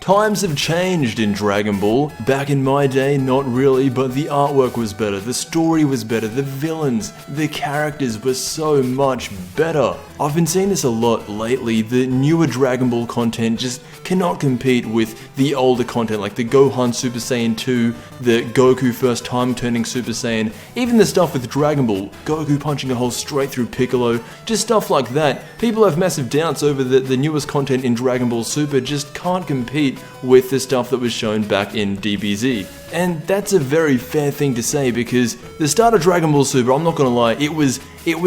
Times have changed in Dragon Ball. Back in my day, not really, but the artwork was better, the story was better, the villains, the characters were so much better. I've been seeing this a lot lately. The newer Dragon Ball content just cannot compete with the older content, like the Gohan Super Saiyan 2, the Goku first time turning Super Saiyan, even the stuff with Dragon Ball, Goku punching a hole straight through Piccolo, just stuff like that. People have massive doubts over the newest content in Dragon Ball Super just can't compete with the stuff that was shown back in DBZ. And that's a very fair thing to say, because the start of Dragon Ball Super, I'm not gonna lie, it was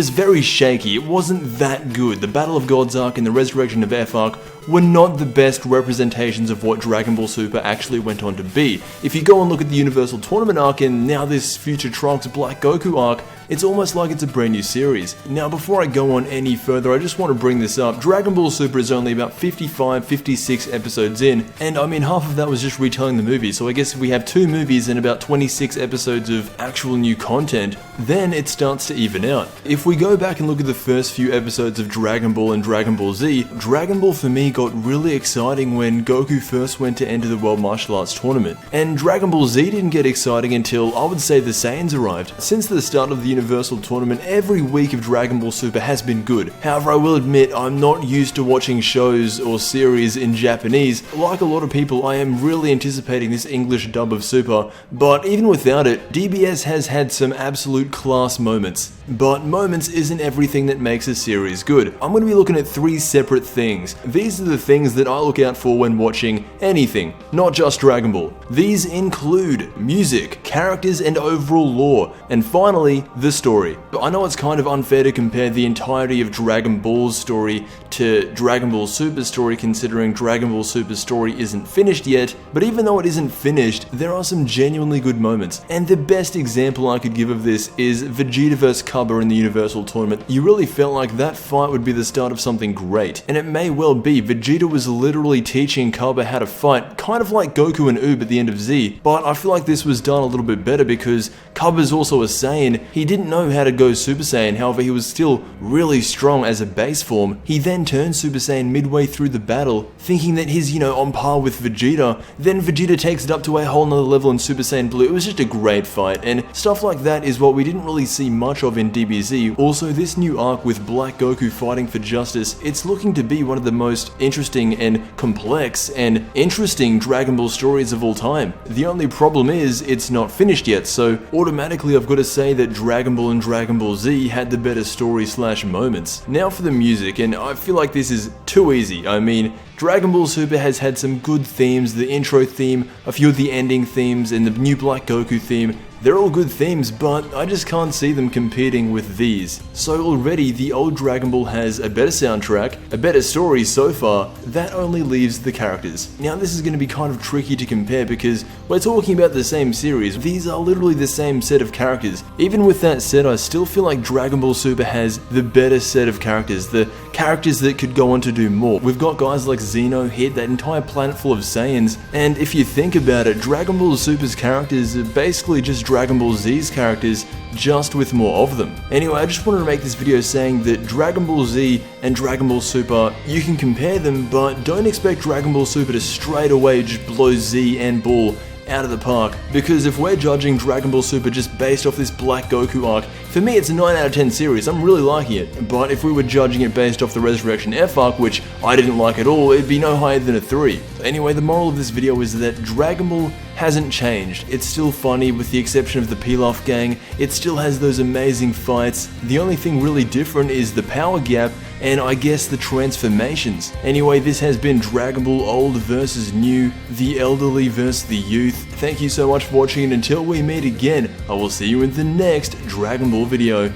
very shaky. It wasn't that good. The Battle of Gods arc and the Resurrection of F arc were not the best representations of what Dragon Ball Super actually went on to be. If you go and look at the Universal Tournament arc and now this Future Trunks Black Goku arc, it's almost like it's a brand new series. Now, before I go on any further, I just want to bring this up. Dragon Ball Super is only about 55, 56 episodes in, and I mean half of that was just retelling the movie, so I guess if we have 2 movies and about 26 episodes of actual new content, then it starts to even out. If we go back and look at the first few episodes of Dragon Ball and Dragon Ball Z, Dragon Ball for me got really exciting when Goku first went to enter the World Martial Arts Tournament, and Dragon Ball Z didn't get exciting until, I would say, the Saiyans arrived. Since the start of the Universal Tournament, every week of Dragon Ball Super has been good. However, I will admit I'm not used to watching shows or series in Japanese. Like a lot of people, I am really anticipating this English dub of Super, but even without it, DBS has had some absolute class moments. But moments isn't everything that makes a series good. I'm going to be looking at 3 separate things. These are the things that I look out for when watching anything, not just Dragon Ball. These include music, characters, and overall lore, and finally, the story. But I know it's kind of unfair to compare the entirety of Dragon Ball's story to Dragon Ball Super's story, considering Dragon Ball Super's story isn't finished yet, but even though it isn't finished, there are some genuinely good moments. And the best example I could give of this is Vegeta vs Cabba in the Universal Tournament. You really felt like that fight would be the start of something great, and it may well be. Vegeta was literally teaching Cabba how to fight, kind of like Goku and Oob at the end of Z, but I feel like this was done a little bit better because Cabba's also a Saiyan. He didn't know how to go Super Saiyan, however he was still really strong as a base form. He then turned Super Saiyan midway through the battle, thinking that he's, on par with Vegeta. Then Vegeta takes it up to a whole nother level in Super Saiyan Blue. It was just a great fight, and stuff like that is what we didn't really see much of in DBZ. Also, this new arc with Black Goku fighting for justice, it's looking to be one of the most interesting and complex and interesting Dragon Ball stories of all time. The only problem is, it's not finished yet, so automatically I've got to say that Dragon Ball and Dragon Ball Z had the better story/moments. Now for the music, and I feel like this is too easy. I mean, Dragon Ball Super has had some good themes, the intro theme, a few of the ending themes, and the new Black Goku theme. They're all good themes, but I just can't see them competing with these. So already, the old Dragon Ball has a better soundtrack, a better story so far. That only leaves the characters. Now this is going to be kind of tricky to compare because we're talking about the same series. These are literally the same set of characters. Even with that said, I still feel like Dragon Ball Super has the better set of characters, the characters that could go on to do more. We've got guys like Xeno here, that entire planet full of Saiyans, and if you think about it, Dragon Ball Super's characters are basically just Dragon Ball Z's characters, just with more of them. Anyway, I just wanted to make this video saying that Dragon Ball Z and Dragon Ball Super, you can compare them, but don't expect Dragon Ball Super to straight away just blow Z and Ball out of the park, because if we're judging Dragon Ball Super just based off this Black Goku arc, for me it's a 9 out of 10 series, I'm really liking it, but if we were judging it based off the Resurrection F arc, which I didn't like at all, it'd be no higher than a 3. Anyway, the moral of this video is that Dragon Ball hasn't changed. It's still funny with the exception of the Pilaf gang, it still has those amazing fights. The only thing really different is the power gap and I guess the transformations. Anyway, this has been Dragon Ball Old versus New, the elderly versus the youth. Thank you so much for watching, and until we meet again, I will see you in the next Dragon Ball video.